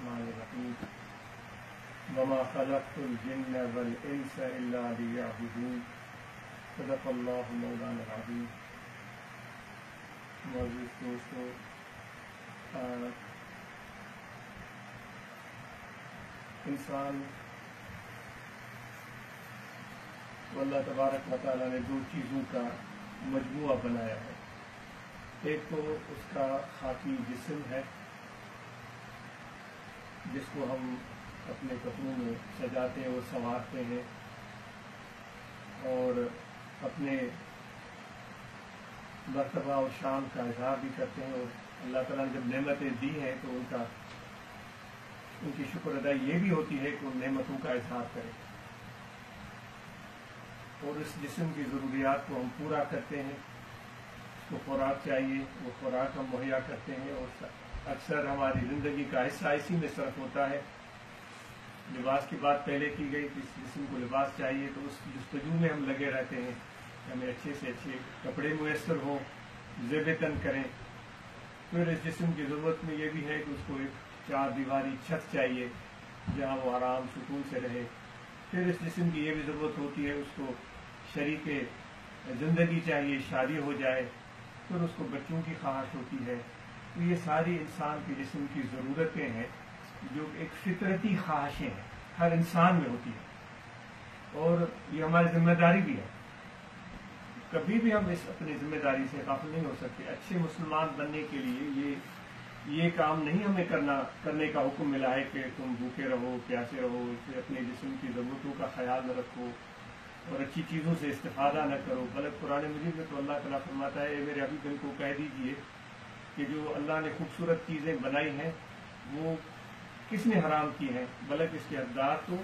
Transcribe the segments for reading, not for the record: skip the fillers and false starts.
الرحمن الرحیم وما خلقت الجن والانس الا لیعبدون صدق اللہ مولانا العظیم۔ معزز دوستو، انسان کو اللہ تبارک و تعالیٰ نے دو چیزوں کا مجموعہ بنایا ہے۔ ایک تو اس کا خاکی جسم ہے جس کو ہم اپنے کپڑوں میں سجاتے ہیں اور سنوارتے ہیں اور اپنے مرتبہ اور شان کا اظہار بھی کرتے ہیں، اور اللہ تعالیٰ نے جب نعمتیں دی ہیں تو ان کی شکر ادائی یہ بھی ہوتی ہے کہ ان نعمتوں کا اظہار کریں، اور اس جسم کی ضروریات کو ہم پورا کرتے ہیں۔ اس کو خوراک چاہیے، وہ خوراک ہم مہیا کرتے ہیں، اور اکثر ہماری زندگی کا حصہ اسی میں صرف ہوتا ہے۔ لباس کی بات پہلے کی گئی کہ اس جسم کو لباس چاہیے، تو اس جستجو میں ہم لگے رہتے ہیں کہ ہمیں اچھے سے اچھے کپڑے میسر ہوں، زیب تن کریں۔ پھر اس جسم کی ضرورت میں یہ بھی ہے کہ اس کو ایک چار دیواری چھت چاہیے جہاں وہ آرام سکون سے رہے۔ پھر اس جسم کی یہ بھی ضرورت ہوتی ہے اس کو شریک زندگی چاہیے، شادی ہو جائے۔ پھر اس کو بچوں کی خواہش ہوتی ہے۔ تو یہ ساری انسان کے جسم کی ضرورتیں ہیں جو ایک فطرتی خواہشیں ہیں، ہر انسان میں ہوتی ہیں، اور یہ ہماری ذمہ داری بھی ہے۔ کبھی بھی ہم اس اپنی ذمہ داری سے غافل نہیں ہو سکتے۔ اچھے مسلمان بننے کے لیے یہ کام نہیں ہمیں کرنے کا حکم ملا ہے کہ تم بھوکے رہو، پیاسے رہو، اسے اپنے جسم کی ضرورتوں کا خیال نہ رکھو اور اچھی چیزوں سے استفادہ نہ کرو۔ بلکہ قرآن مجید میں تو اللہ تعالیٰ فرماتا ہے، اے میرے حبیب ان کو کہہ دیجئے کہ جو اللہ نے خوبصورت چیزیں بنائی ہیں وہ کس نے حرام کی ہیں، بلکہ اس کے حقدار تو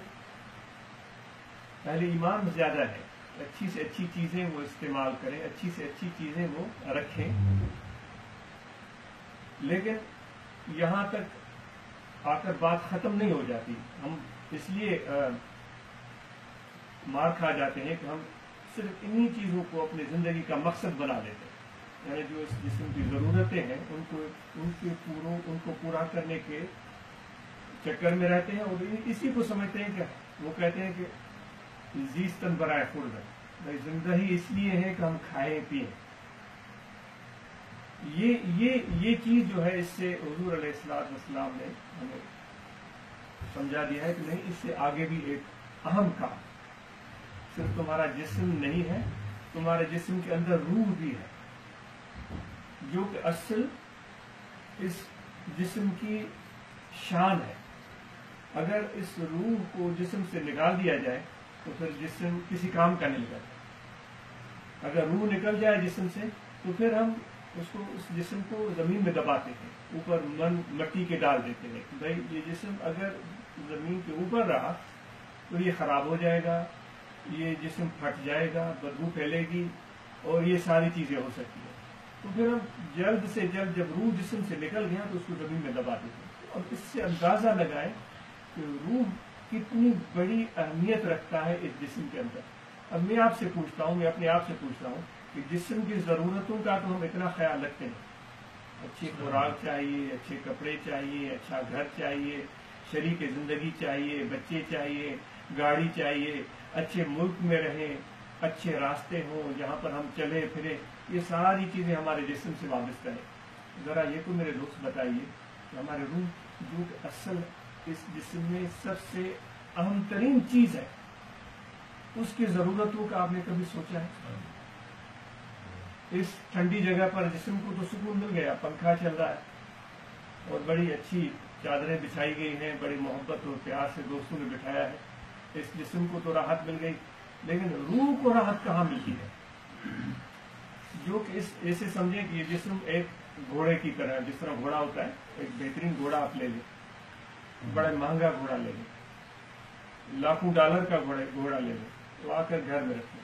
اہل ایمان زیادہ ہے۔ اچھی سے اچھی چیزیں وہ استعمال کریں، اچھی سے اچھی چیزیں وہ رکھیں۔ لیکن یہاں تک آ کر بات ختم نہیں ہو جاتی۔ ہم اس لیے مار کھا جاتے ہیں کہ ہم صرف انہی چیزوں کو اپنی زندگی کا مقصد بنا لیتے ہیں، یعنی جو اس جسم کی ضرورتیں ہیں ان کو پورا کرنے کے چکر میں رہتے ہیں، اور اسی کو سمجھتے ہیں کہ وہ کہتے ہیں کہ زیستن برائے خلد، بھائی زندگی اس لیے ہے کہ ہم کھائیں پیئیں۔ یہ چیز جو ہے، اس سے حضور علیہ السلام نے ہمیں سمجھا دیا ہے کہ نہیں، اس سے آگے بھی ایک اہم کام، صرف تمہارا جسم نہیں ہے، تمہارے جسم کے اندر روح بھی ہے، جو کہ اصل اس جسم کی شان ہے۔ اگر اس روح کو جسم سے نکال دیا جائے تو پھر جسم کسی کام کا نہیں کرتا۔ اگر روح نکل جائے جسم سے تو پھر ہم اس جسم کو زمین میں دباتے ہیں، اوپر مٹی کے ڈال دیتے ہیں۔ بھائی یہ جسم اگر زمین کے اوپر رہا تو یہ خراب ہو جائے گا، یہ جسم پھٹ جائے گا، بدبو پھیلے گی، اور یہ ساری چیزیں ہو سکتی ہیں۔ تو پھر ہم جلد سے جلد جب روح جسم سے نکل گیا تو اس کو زمین میں دبا دیتے ہیں۔ اور اس سے اندازہ لگائیں کہ روح کتنی بڑی اہمیت رکھتا ہے اس جسم کے اندر۔ اب میں آپ سے پوچھتا ہوں، میں اپنے آپ سے پوچھتا ہوں کہ جسم کی ضرورتوں کا تو ہم اتنا خیال رکھتے ہیں، اچھی خوراک چاہیے، اچھے کپڑے چاہیے، اچھا گھر چاہیے، شریک زندگی چاہیے، بچے چاہیے، گاڑی چاہیے، اچھے ملک میں رہیں، اچھے راستے ہوں جہاں پر ہم چلے پھریں، یہ ساری چیزیں ہمارے جسم سے وابستہ ہیں۔ ذرا یہ تو میرے دوست بتائیے کہ ہمارے روح جو کہ اصل اس جسم میں سب سے اہم ترین چیز ہے، اس کی ضرورتوں کا آپ نے کبھی سوچا ہے؟ اس ٹھنڈی جگہ پر جسم کو تو سکون مل گیا، پنکھا چل رہا ہے اور بڑی اچھی چادریں بچھائی گئی ہیں، بڑی محبت اور پیار سے دوستوں نے بٹھایا ہے، اس جسم کو تو راحت مل گئی، لیکن روح کو راحت کہاں ملتی ہے؟ جو کہ ایسے سمجھیں کہ یہ جسم ایک گھوڑے کی طرح، جس طرح گھوڑا ہوتا ہے، ایک بہترین گھوڑا آپ لے لیں، بڑا مہنگا گھوڑا لے لیں، لاکھوں ڈالر کا گھوڑا لے لیں تو آ کر گھر میں رکھیں،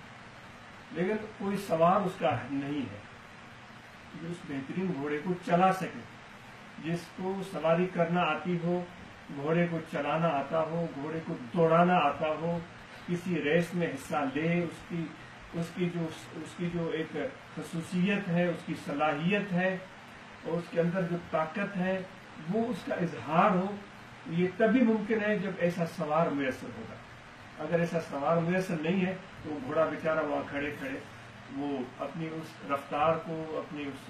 لیکن کوئی سوار اس کا نہیں ہے جو اس بہترین گھوڑے کو چلا سکے، جس کو سواری کرنا آتی ہو، گھوڑے کو چلانا آتا ہو، گھوڑے کو دوڑانا آتا ہو، کسی ریس میں حصہ لے، اس کی جو ایک خصوصیت ہے، اس کی صلاحیت ہے اور اس کے اندر جو طاقت ہے وہ اس کا اظہار ہو، یہ تبھی ممکن ہے جب ایسا سوار میسر ہوگا. اگر ایسا سوار میسر نہیں ہے تو گھوڑا بیچارہ وہاں کھڑے کھڑے وہ اپنی اس رفتار کو، اپنی اس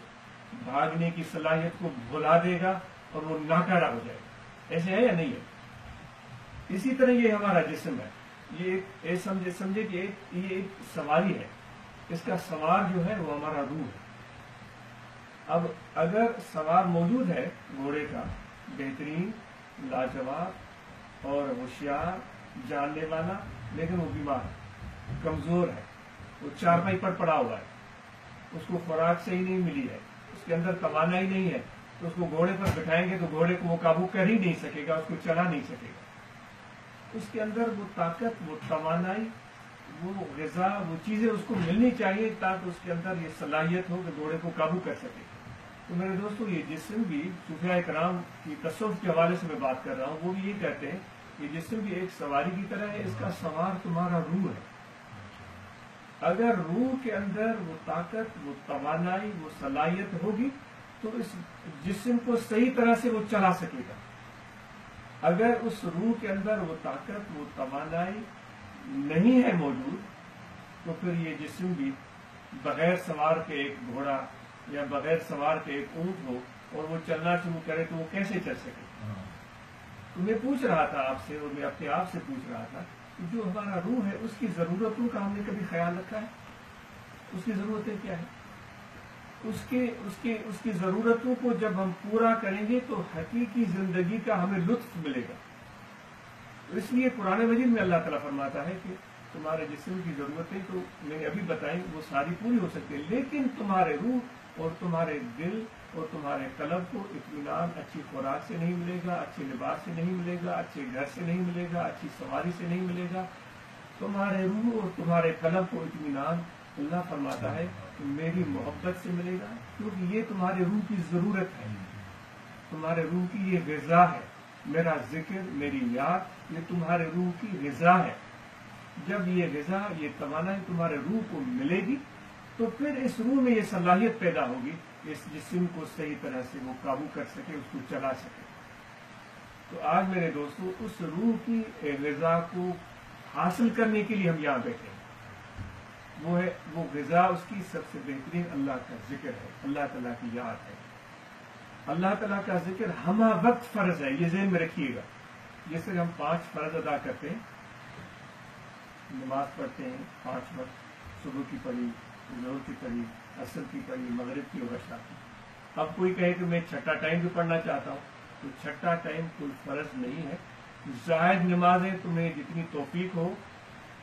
بھاگنے کی صلاحیت کو بھلا دے گا اور وہ ناکارہ ہو جائے گا. ایسے ہے یا نہیں ہے؟ اسی طرح یہ ہمارا جسم ہے. یہ ایک سمجھے کہ یہ ایک سواری ہے. اس کا سوار جو ہے وہ ہمارا روح ہے. اب اگر سوار موجود ہے گھوڑے کا، بہترین، لاجواب اور ہوشیار، جاننے والا، لیکن وہ بیمار ہے، کمزور ہے، وہ چارپائی پر پڑا ہوا ہے، اس کو خوراک صحیح نہیں ملی ہے، اس کے اندر توانائی نہیں ہے، تو اس کو گھوڑے پر بٹھائیں گے تو گھوڑے کو وہ قابو کر ہی نہیں سکے گا، اس کو چلا نہیں سکے گا. اس کے اندر وہ طاقت، وہ توانائی، وہ غذا، وہ چیزیں اس کو ملنی چاہیے تاکہ اس کے اندر یہ صلاحیت ہو کہ گھوڑے کو قابو کر سکے. تو میرے دوستو، یہ جسم بھی صوفیاء کرام کی تصوف کے حوالے سے میں بات کر رہا ہوں، وہ بھی یہ کہتے ہیں کہ جسم بھی ایک سواری کی طرح ہے. اس کا سوار تمہارا روح ہے. اگر روح کے اندر وہ طاقت، وہ توانائی، وہ صلاحیت ہوگی تو اس جسم کو صحیح طرح سے وہ چلا سکے گا. اگر اس روح کے اندر وہ طاقت، وہ توانائی نہیں ہے موجود تو پھر یہ جسم بھی بغیر سوار کے ایک گھوڑا یا بغیر سوار کے ایک اونٹ ہو اور وہ چلنا شروع کرے تو وہ کیسے چل سکے؟ تو میں پوچھ رہا تھا آپ سے، اور میں اپنے آپ سے پوچھ رہا تھا کہ جو ہمارا روح ہے اس کی ضرورتوں کا ہم نے کبھی خیال رکھا ہے؟ اس کی ضرورتیں کیا ہیں؟ اس کی ضرورتوں کو جب ہم پورا کریں گے تو حقیقی زندگی کا ہمیں لطف ملے گا. اس لیے قرآن مجید میں اللہ تعالیٰ فرماتا ہے کہ تمہارے جسم کی ضرورتیں تو میں نے ابھی بتائیں وہ ساری پوری ہو سکتی ہیں، لیکن تمہارے روح اور تمہارے دل اور تمہارے قلب کو اطمینان اچھی خوراک سے نہیں ملے گا، اچھے لباس سے نہیں ملے گا، اچھے گھر سے نہیں ملے گا، اچھی سواری سے نہیں ملے گا. تمہارے روح اور تمہارے قلب کو اطمینان اللہ فرماتا ہے کہ میری محبت سے ملے گا، کیونکہ یہ تمہارے روح کی ضرورت ہے، تمہارے روح کی یہ غذا ہے. میرا ذکر، میری یاد، یہ تمہارے روح کی غذا ہے. جب یہ غذا، یہ توانائی تمہارے روح کو ملے گی تو پھر اس روح میں یہ صلاحیت پیدا ہوگی کہ اس جسم کو صحیح طرح سے وہ قابو کر سکے، اس کو چلا سکے. تو آج میرے دوستو، اس روح کی غذا کو حاصل کرنے کے لیے ہم یہاں بیٹھے ہیں. وہ غذا، اس کی سب سے بہترین اللہ کا ذکر ہے، اللہ تعالیٰ کی یاد ہے. اللہ تعالیٰ کا ذکر ہمہ وقت فرض ہے، یہ ذہن میں رکھیے گا. جیسے ہم 5 فرض ادا کرتے ہیں، نماز پڑھتے ہیں 5 وقت، صبح کی پڑھی، ظہر کی پڑھی، عصر کی پڑھی، مغرب کی اور عشاء کی. اب کوئی کہے کہ میں چھٹا ٹائم بھی پڑھنا چاہتا ہوں، تو چھٹا ٹائم کوئی فرض نہیں ہے. زائد نمازیں تمہیں جتنی توفیق ہو،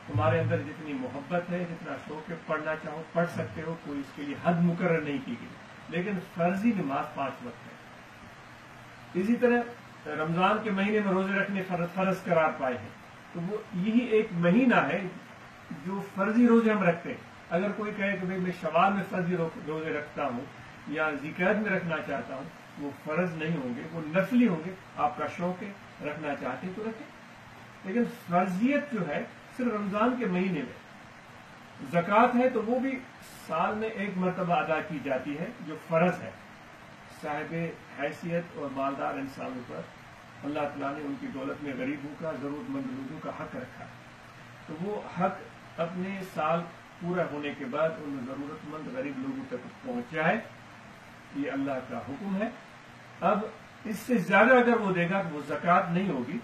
تمہارے اندر جتنی محبت ہے، جتنا شوق ہے، پڑھنا چاہو پڑھ سکتے ہو، کوئی اس کے لیے حد مقرر نہیں کی گئی. لیکن فرضی نماز 5 وقت ہے. اسی طرح رمضان کے مہینے میں روزے رکھنے فرض قرار پائے ہیں، تو وہ یہی ایک مہینہ ہے جو فرضی روزے ہم رکھتے ہیں. اگر کوئی کہے کہ میں شوال میں فرضی روزے رکھتا ہوں یا ذیقعد میں رکھنا چاہتا ہوں، وہ فرض نہیں ہوں گے، وہ نفلی ہوں گے. آپ کا شوق ہے، رکھنا چاہتے ہیں تو رکھیں. لیکن فرضیت جو ہے صرف رمضان کے مہینے میں. زکوٰۃ ہے تو وہ بھی سال میں 1 مرتبہ ادا کی جاتی ہے جو فرض ہے. صاحب حیثیت اور مالدار انسانوں پر اللہ تعالیٰ نے ان کی دولت میں غریبوں کا، ضرورت مند لوگوں کا حق رکھا. تو وہ حق اپنے سال پورا ہونے کے بعد ان ضرورت مند غریب لوگوں تک پہنچ جائے، یہ اللہ کا حکم ہے. اب اس سے زیادہ اگر وہ دے گا تو وہ زکوٰۃ نہیں ہوگی،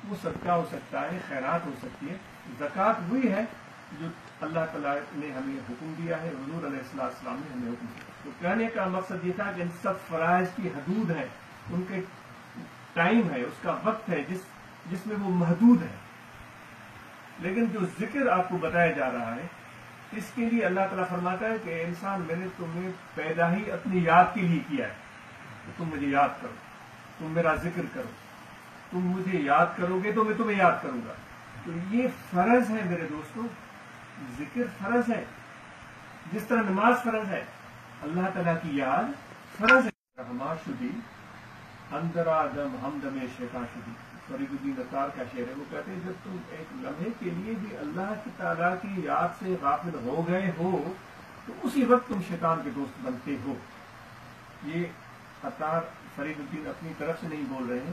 وہ صدقہ ہو سکتا ہے، خیرات ہو سکتی ہے. زکوٰۃ وہی ہے جو اللہ تعالیٰ نے ہمیں حکم دیا ہے، حضور علیہ السلام نے ہمیں حکم دیا. تو کہنے کا مقصد یہ تھا کہ ان سب فرائض کی حدود ہے، ان کے ٹائم ہے، اس کا وقت ہے جس میں وہ محدود ہے. لیکن جو ذکر آپ کو بتایا جا رہا ہے، اس کے لیے اللہ تعالیٰ فرماتا ہے کہ انسان، میں نے تمہیں پیدا ہی اپنی یاد کے لیے کیا ہے، تو تم مجھے یاد کرو، تم میرا ذکر کرو. تم مجھے یاد کرو گے تو میں تمہیں یاد کروں گا. تو یہ فرض ہے میرے دوستوں، ذکر فرض ہے. جس طرح نماز فرض ہے، اللہ تعالیٰ کی یاد فرض ہے. ہما شدی اندرا دم ہم دم شیطان شدی، فرید الدین اتار کا شعر ہے. وہ کہتے ہیں جب تم ایک لمحے کے لیے بھی اللہ کی تعالیٰ کی یاد سے غافل ہو گئے ہو تو اسی وقت تم شیطان کے دوست بنتے ہو. یہ اتار فرید الدین اپنی طرف سے نہیں بول رہے ہیں،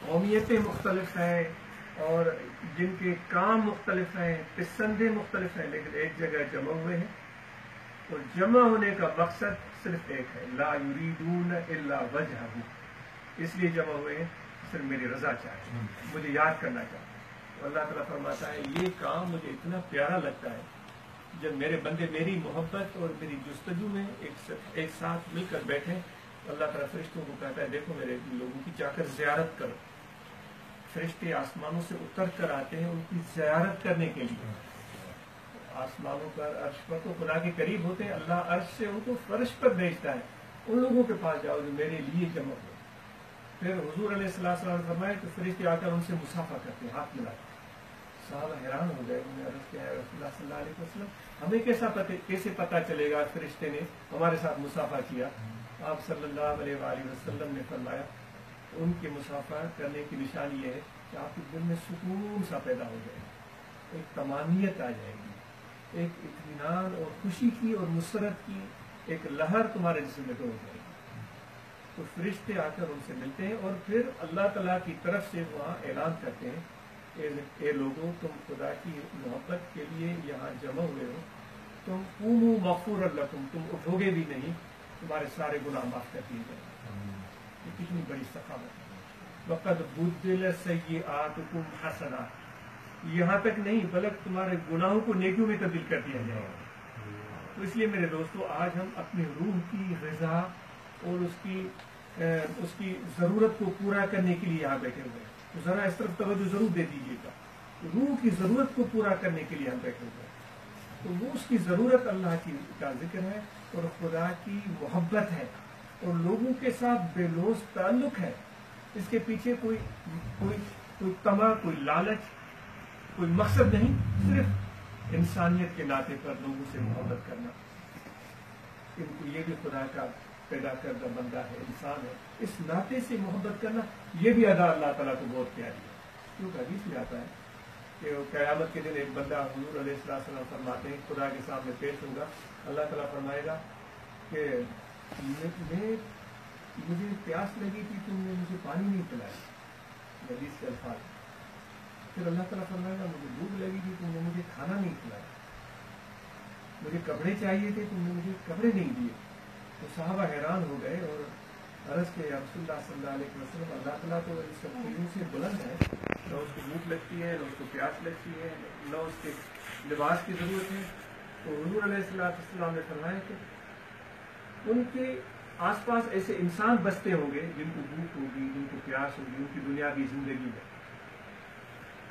قومیتیں مختلف ہیں اور جن کے کام مختلف ہیں، پسندیں مختلف ہیں، لیکن ایک جگہ جمع ہوئے ہیں، اور جمع ہونے کا مقصد صرف ایک ہے، لا یریدون الا وجہہ، اس لیے جمع ہوئے ہیں صرف میری رضا چاہتے ہیں، مجھے یاد کرنا چاہتے ہیں۔ تو اللہ تعالیٰ فرماتا ہے یہ کام مجھے اتنا پیارا لگتا ہے جب میرے بندے میری محبت اور میری جستجو میں ایک ساتھ مل کر بیٹھیں، اللہ تعالیٰ فرشتوں کو کہتا ہے دیکھو میرے لوگوں کی جا کر زیارت کرو۔ فرشتے آسمانوں سے اتر کر آتے ہیں ان کی زیارت کرنے کے لیے، آسمانوں پر عرش پر تو خدا کے قریب ہوتے ہیں، اللہ عرش سے ان کو فرش پر بھیجتا ہے، ان لوگوں کے پاس جاؤ جو میرے لیے جمع ہو۔ پھر حضور علیہ السلام نے فرمایا کہ فرشتے آ کر ان سے مصافحہ کرتے ہیں، ہاتھ ملاتے ہیں۔ صحابہ حیران ہو گئے، انہوں نے عرض کیا ہے رسول اللہ صلی اللہ علیہ وسلم ہمیں کیسے پتہ چلے گا فرشتے نے ہمارے ساتھ مصافحہ کیا؟ آپ صلی اللہ علیہ وآلہ وسلم نے فرمایا ان کے مصافحہ کرنے کی نشانی یہ ہے کہ آپ کے دل میں سکون سا پیدا ہو جائے گا، ایک طمانیت آ جائے گی، ایک اطمینان اور خوشی کی اور مسرت کی ایک لہر تمہارے جسم میں دوڑ جائے گی۔ تو فرشتے آ کر ان سے ملتے ہیں اور پھر اللہ تعالیٰ کی طرف سے وہاں اعلان کرتے ہیں اے لوگوں تم خدا کی محبت کے لیے یہاں جمع ہوئے ہو، تم قوموا مغفورا لکم، تم اٹھو گے بھی نہیں، تمہارے سارے گناہ معاف کر دیے جائیں گے۔ یہ کتنی بڑی سخاوت ہے۔ وقد بدل سیئاتکم حسنات، یہاں تک نہیں بلکہ تمہارے گناہوں کو نیکیوں میں تبدیل کر دیا جائے گا۔ تو اس لیے میرے دوستو آج ہم اپنی روح کی غذا اور اس کی ضرورت کو پورا کرنے کے لیے یہاں بیٹھے ہوئے ہیں، تو ذرا اس طرف توجہ ضرور دے دیجیے گا۔ روح کی ضرورت کو پورا کرنے کے لیے ہم بیٹھے ہوئے ہیں، تو وہ اس کی ضرورت اللہ کا ذکر ہے اور خدا کی محبت ہے اور لوگوں کے ساتھ بے لوث تعلق ہے۔ اس کے پیچھے کوئی طمع، کوئی لالچ، کوئی مقصد نہیں، صرف انسانیت کے ناطے پر لوگوں سے محبت کرنا۔ ان کو یہ بھی خدا کا پیدا کردہ بندہ ہے، انسان ہے، اس ناطے سے محبت کرنا، یہ بھی ادا اللہ تعالیٰ کو بہت پیاری ہے۔ کیونکہ حدیث میں آتا ہے کہ قیامت کے دن ایک بندہ حضور علیہ السلام فرماتے ہیں خدا کے سامنے پیش ہوگا، اللہ تعالیٰ فرمائے گا کہ مجھے پیاس لگی تھی، تم نے مجھے پانی نہیں پلایا، حدیث کے الفاظ۔ پھر اللہ تعالیٰ فرمائے گا مجھے بھوک لگی تھی، تم نے مجھے کھانا نہیں کھلایا، مجھے کپڑے چاہیے تھے، تم نے مجھے کپڑے نہیں دیے۔ تو صحابہ حیران ہو گئے اور عرض کے یا رسول اللہ صلی اللہ علیہ وسلم اللہ تعالیٰ تو ان سب چیزوں سے بلند ہے، نہ اس کو بھوک لگتی ہے، نہ اس کو پیاس لگتی ہے، نہ اس کے لباس کی ضرورت ہے۔ تو حضور علیہ السلام نے فرمایا کہ ان کے آس پاس ایسے انسان بستے ہوں گے جن کو بھوک ہوگی، جن کو پیاس ہوگی ان کی دنیاوی زندگی میں،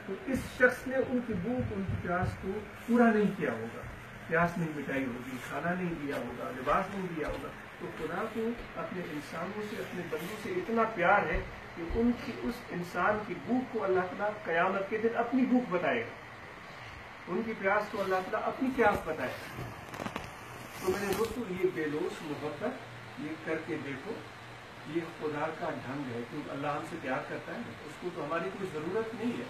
تو اس شخص نے ان کی بھوک، ان کی پیاس کو پورا نہیں کیا ہوگا، پیاس نہیں مٹائی ہوگی، کھانا نہیں دیا ہوگا، لباس نہیں دیا ہوگا۔ تو خدا کو اپنے انسانوں سے، اپنے بندوں سے اتنا پیار ہے کہ ان کی اس انسان کی بھوک کو اللہ تعالیٰ قیامت کے دن اپنی بھوک بتائے گا، ان کی پیاس کو اللہ تعالیٰ اپنی پیاس بتائے گا۔ تو میرے دوستو یہ بے لوث محبت یہ کر کے دیکھو، یہ خدا کا ڈھنگ ہے، کیونکہ اللہ ہم سے پیار کرتا ہے، اس کو تو ہماری کوئی ضرورت نہیں ہے،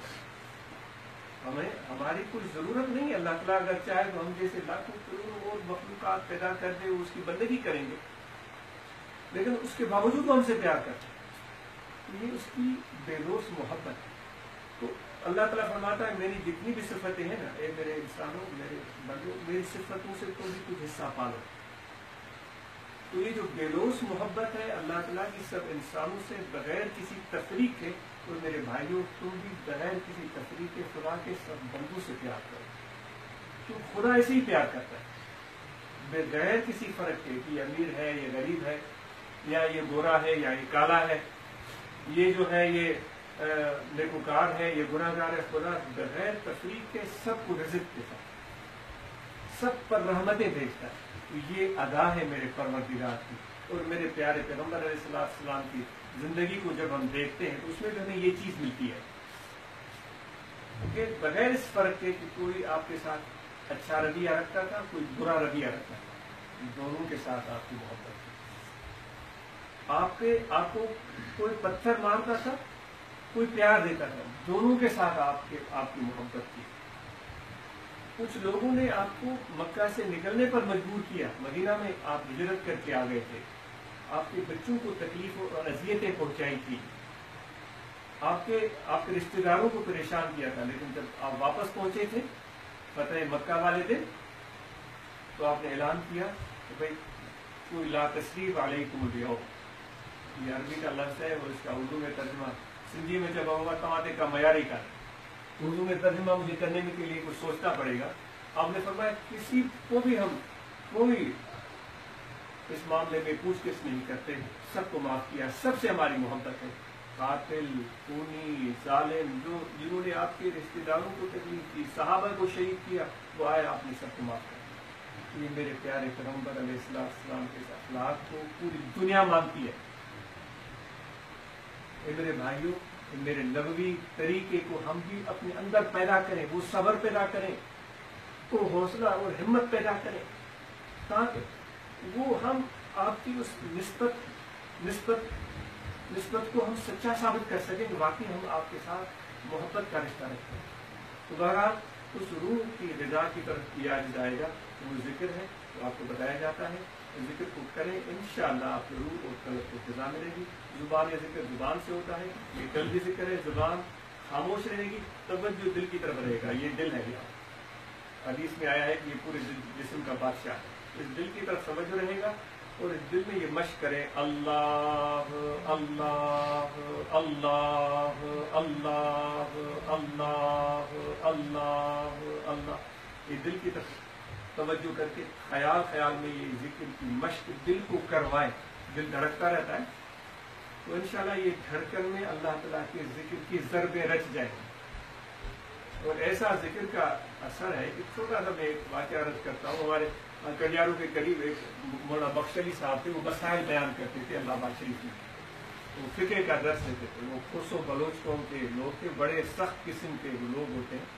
ہماری کوئی ضرورت نہیں ہے۔ اللہ تعالیٰ اگر چاہے تو ہم جیسے لاکھوں کروڑوں اور مخلوقات پیدا کر دے، اس کی بندگی کریں گے، لیکن اس کے باوجود وہ ہم سے پیار کرتے ہیں، تو یہ اس کی بے لوث محبت ہے۔ تو اللہ تعالیٰ فرماتا ہے میری جتنی بھی صفتیں ہیں نا، اے میرے انسانوں، میرے بندوں، میری صفتوں سے تم بھی کچھ حصہ پالو۔ تو یہ جو بے لوث محبت ہے اللہ تعالیٰ کی سب انسانوں سے بغیر کسی تفریق کے، اور میرے بھائیوں تم بھی بغیر کسی تفریق کے خدا کے سب بندوں سے پیار کرو، تو خدا ایسے ہی پیار کرتا ہے بغیر کسی فرق کے کہ یہ امیر ہے، یہ غریب ہے، یا یہ گورا ہے، یا یہ کالا ہے، یہ جو ہے یہ نیکوکار ہے، یہ گناہ گار ہے۔ خدا بغیر تفریق کے سب کو رزق دیتا ہے، سب پر رحمتیں بھیجتا ہے۔ تو یہ ادا ہے میرے پروردگار کی اور میرے پیارے پیغمبر علیہ السلام کی زندگی کو جب ہم دیکھتے ہیں تو اس میں بھی ہمیں یہ چیز ملتی ہے کہ بغیر اس فرق کے کہ کوئی آپ کے ساتھ اچھا رویہ رکھتا تھا، کوئی برا رویہ رکھتا تھا، دونوں کے ساتھ آپ کی محبت تھی۔ آپ کو کوئی پتھر مارتا تھا، کوئی پیار دیتا تھا، دونوں کے ساتھ آپ کی محبت تھی۔ کچھ لوگوں نے آپ کو مکہ سے نکلنے پر مجبور کیا، مدینہ میں آپ ہجرت کر کے آ گئے تھے، آپ کے بچوں کو تکلیف اور اذیتیں پہنچائی تھی، آپ کے رشتہ داروں کو پریشان کیا تھا، لیکن جب آپ واپس پہنچے تھے فتح مکہ والے دن تو آپ نے اعلان کیا کہ بھائی کوئی لا تشریف علیکم اليوم، یہ عربی کا لفظ ہے اور اس کا اردو میں ترجمہ سندھی میں جب ہوگا ٹماٹے کا معیاری کا، اردو میں ترجمہ مجھے کرنے کے لیے کچھ سوچنا پڑے گا۔ آپ نے فرمایا کسی کو بھی ہم کوئی اس معاملے میں پوچھ گچھ نہیں کرتے، سب کو معاف کیا، سب سے ہماری محبت ہے، قاتل خونی ظالم جنہوں نے آپ کے رشتہ داروں کو تکلیف کی، صحابہ کو شہید کیا، وہ آئے آپ نے سب کو معاف کیا۔ یہ میرے پیارے پیغمبر علیہ السلام کے اخلاق کو پوری دنیا مانتی ہے۔ اے میرے بھائیوں، میرے نبوی طریقے کو ہم بھی اپنے اندر پیدا کریں، وہ صبر پیدا کریں، وہ حوصلہ اور ہمت پیدا کریں، تاکہ وہ ہم آپ کی اس نسبت کو ہم سچا ثابت کر سکیں کہ واقعی ہم آپ کے ساتھ محبت کا رشتہ رکھتے ہیں۔ تو بہرحال اس روح کی غذا کی طرف کیا جائے گا، وہ ذکر ہے، تو آپ کو بتایا جاتا ہے ذکر کو کریں، انشاءاللہ آپ کو روح اور قلب کو غذا ملے گی۔ زبان یا ذکر زبان سے ہوتا ہے، یہ قلبی ذکر ہے، زبان خاموش رہے گی، توجہ دل کی طرف رہے گا، یہ دل ہے یہاں، حدیث میں آیا ہے کہ یہ پورے جسم کا بادشاہ ہے، اس دل کی طرف توجہ رہے گا اور اس دل میں یہ مشق کریں اللہ اللہ اللہ اللہ اللہ اللہ اللہ، یہ دل کی طرف توجہ کر کے خیال میں یہ ذکر کی مشق دل کو کروائیں، دل دھڑکتا رہتا ہے تو انشاءاللہ یہ دھڑکن میں اللہ تعالیٰ کے ذکر کی ضربیں رچ جائیں گی، اور ایسا ذکر کا اثر ہے کہ چھوٹا سا میں ایک واقعہ عرض کرتا ہوں۔ ہمارے کلیاروں کے قریب ایک مولانا بخش علی صاحب تھے، وہ مسائل بیان کرتے تھے اللہ آباد شریف میں، وہ فقہ کا درس دیتے تھے، وہ خرس و بلوچ قوم کے لوگ تھے، بڑے سخت قسم کے لوگ ہوتے ہیں۔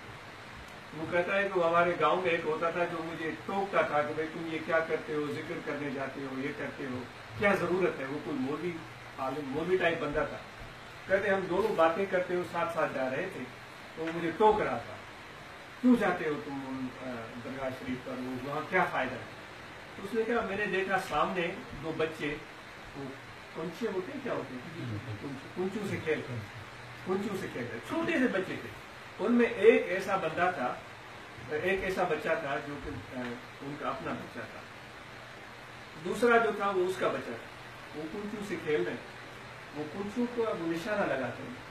وہ کہتا ہے کہ وہ ہمارے گاؤں میں ایک ہوتا تھا جو مجھے ٹوکتا تھا کہ بھائی تم یہ کیا کرتے ہو، ذکر کرنے جاتے ہو، یہ کرتے ہو، کیا ضرورت ہے؟ وہ کوئی مولوی عالم مولوی ٹائپ بندہ تھا، کہتے ہم دونوں باتیں کرتے ہوئے ساتھ ساتھ جا رہے تھے تو وہ مجھے ٹوک رہا تھا، کیوں جاتے ہو تم درگاہ شریف پر، وہاں کیا فائدہ ہے؟ تو اس نے کہا میں نے دیکھا سامنے دو بچے، وہ کنچے ہوتے ہیں، کیا ہوتے ہیں، کنچو سے کھیل رہے، چھوٹے سے بچے تھے، ان میں ایک ایسا بندہ تھا، ایک ایسا بچہ تھا جو کہ ان کا اپنا بچہ تھا، دوسرا جو تھا وہ اس کا بچہ تھا، وہ کنچو سے کھیل رہے، وہ کنچو کو اب نشانہ لگاتے ہیں،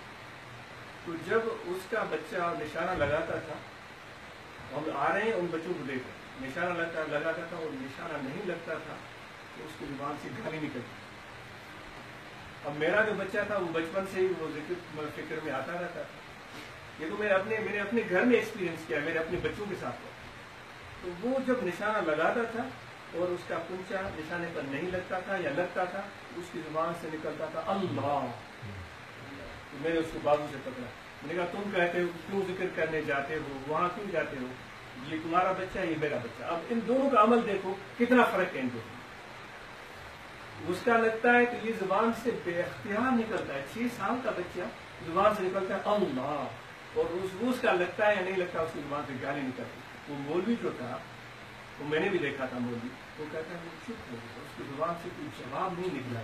تو جب اس کا بچہ نشانہ لگاتا تھا، ہم آ رہے ہیں ان بچوں کو دیکھ رہے، نشانہ لگاتا تھا اور نشانہ نہیں لگتا تھا تو اس کی زبان سے گالی نکلتی۔ اب میرا جو بچہ تھا وہ بچپن سے ہی وہ ذکر فکر میں آتا رہتا تھا، یہ تو میں نے اپنے گھر میں ایکسپیرینس کیا، میرے اپنے بچوں کے ساتھ، تو وہ جب نشانہ لگاتا تھا اور اس کا کنچا نشانے پر نہیں لگتا تھا یا لگتا تھا، اس کی زبان سے نکلتا تھا اللہ، تو میں نے اس کو بازو سے پکڑا، میں نے کہا تم کہتے ہو کیوں ذکر کرنے جاتے ہو، وہاں کیوں جاتے ہو، یہ تمہارا بچہ یہ میرا بچہ، اب ان دونوں کا عمل دیکھو کتنا فرق ہے ان دونوں، اس کا لگتا ہے کہ یہ زبان سے بے اختیار نکلتا ہے، 6 سال کا بچہ زبان سے نکلتا ہے اللہ، اور اس کا لگتا ہے یا نہیں لگتا، اس کی زبان سے گالی نکلتی۔ وہ مولوی جو تھا، وہ میں نے بھی دیکھا تھا مولوی، وہ کہتا ہے وہ چپ ہو گیا، اس کی زبان سے کوئی جواب نہیں نکلا۔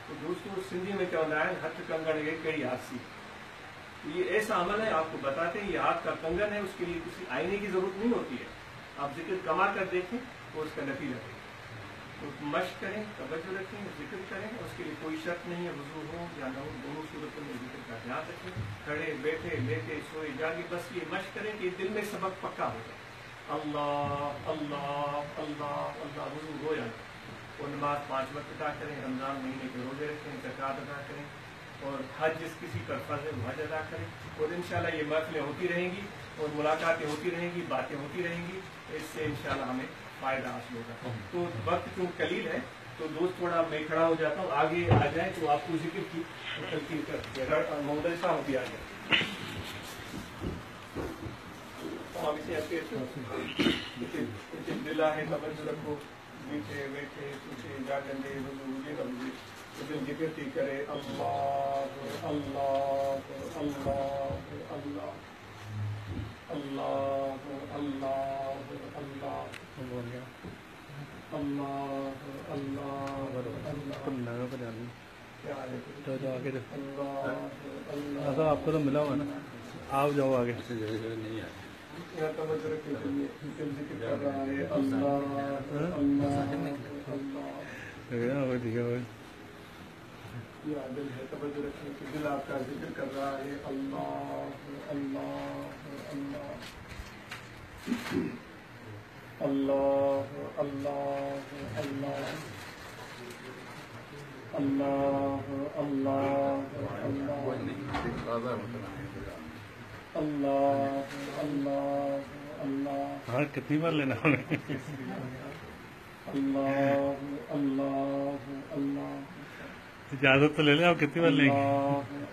تو دوستوں سندھی میں کیا ہوتا ہے، ہاتھ کنگن ایک کئی ہاتھی، یہ ایسا عمل ہے، آپ کو بتاتے ہیں یہ ہاتھ کا کنگن ہے، اس کے لیے کسی آئینے کی ضرورت نہیں ہوتی ہے، آپ ذکر کما کر دیکھیں تو اس کا نتیجہ دیں، تو مشق کریں، توجہ رکھیں، ذکر کریں، اس کے لیے کوئی شرط نہیں ہے، وضو ہو یا نہ ہو، دونوں صورتوں میں ذکر کا دھیان رکھیں، کھڑے بیٹھے لیٹے سوئے جاگے، بس یہ مشق کریں کہ دل میں سبق پکا ہو جائے، اللہ اللہ اللہ اللہ، وضو ہو جائے، اور نماز 5 وقت ادا کریں، رمضان مہینے کے روزے رکھیں، زکوٰۃ ادا کریں، اور حج جس کسی پر فرض ہے وہ حج ادا کریں، اور انشاءاللہ یہ محفلیں ہوتی رہیں گی اور ملاقاتیں ہوتی رہیں گی، باتیں ہوتی رہیں گی، اس سے انشاءاللہ ہمیں فائدہ حاصل ہوگا۔ تو وقت کیوں قلیل ہے تو دوست تھوڑا میں کھڑا ہو جاتا ہوں، آگے آ جائیں تو آپ کو ذکر کی تلقین کرتے ہیں، محمد صاحب بھی آ جائیں، دلا ہے توجہ رکھو، بیٹھے بیٹھے پوچھے جاگندے مجھے نہ مجھے ذکر تھی کرے اللہ اللہ اللہ اللہ اللہ اللہ اللہ اللہ۔ اللہ اللہ اللہ آپ کو تو ملا ہوا نا، آپ جاؤ آگے نہیں آئے. توجہ رکھنے کے لیے ذکر کر رہا ہے اللہ اللہ دکھا ہوئے یہ دل ہے، توجہ رکھنے کے دل آپ کا ذکر کر رہا ہے اللہ اللہ اللہ اللہ اللہ اللہ اللہ اللہ اللہ اللہ اللہ ہاں کتنی بار لینا ہوگا؟ اللہ اللہ اللہ اجازت تو لے لیں، آپ کتنی بار لیں گے؟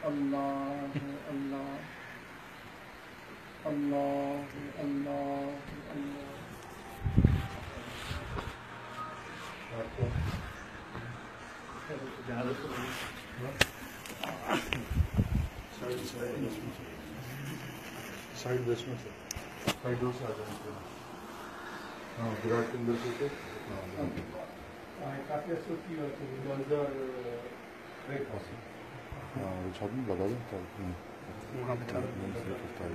اللہ اللہ اللہ اللہ اللہ سائڈ ویسٹ میں سائڈ ڈور سے آ جائیں. ہاں وراٹ کے اندر سے کافی اثر کی منظر ہاں چھت میں لگا دیں.